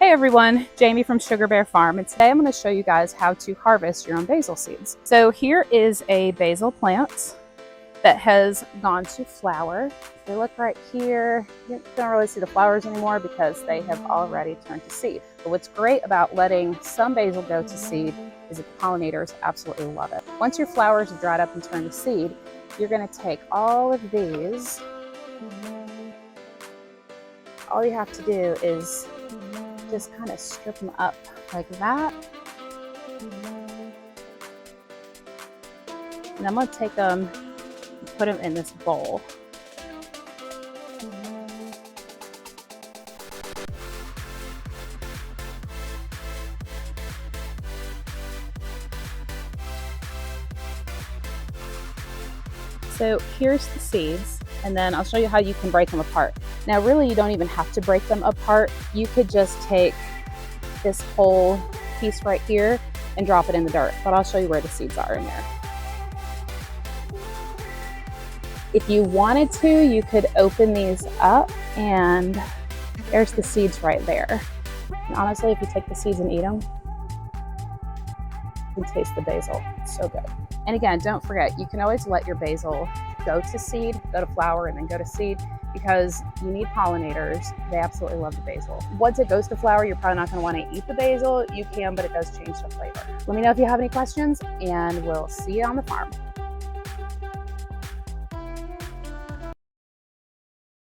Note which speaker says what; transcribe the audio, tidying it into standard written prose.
Speaker 1: Hey everyone, Jamie from Sugar Bear Farm, and today I'm going to show you guys how to harvest your own basil seeds. So here is a basil plant that has gone to flower. If you look right here, you don't really see the flowers anymore because they have already turned to seed. But what's great about letting some basil go to seed is that the pollinators absolutely love it. Once your flowers have dried up and turned to seed, you're going to take all of these. All you have to do is just kind of strip them up like that. And I'm going to take them and put them in this bowl. So here's the seeds, and then I'll show you how you can break them apart. Now really you don't even have to break them apart. You could just take this whole piece right here and drop it in the dirt, but I'll show you where the seeds are in there. If you wanted to, you could open these up and there's the seeds right there. And honestly, if you take the seeds and eat them, you can taste the basil. It's so good. And again, don't forget, you can always let your basil go to seed, go to flower, and then go to seed, because you need pollinators. They absolutely love the basil. Once it goes to flower, you're probably not going to want to eat the basil. You can, but it does change the flavor. Let me know if you have any questions, and we'll see you on the farm.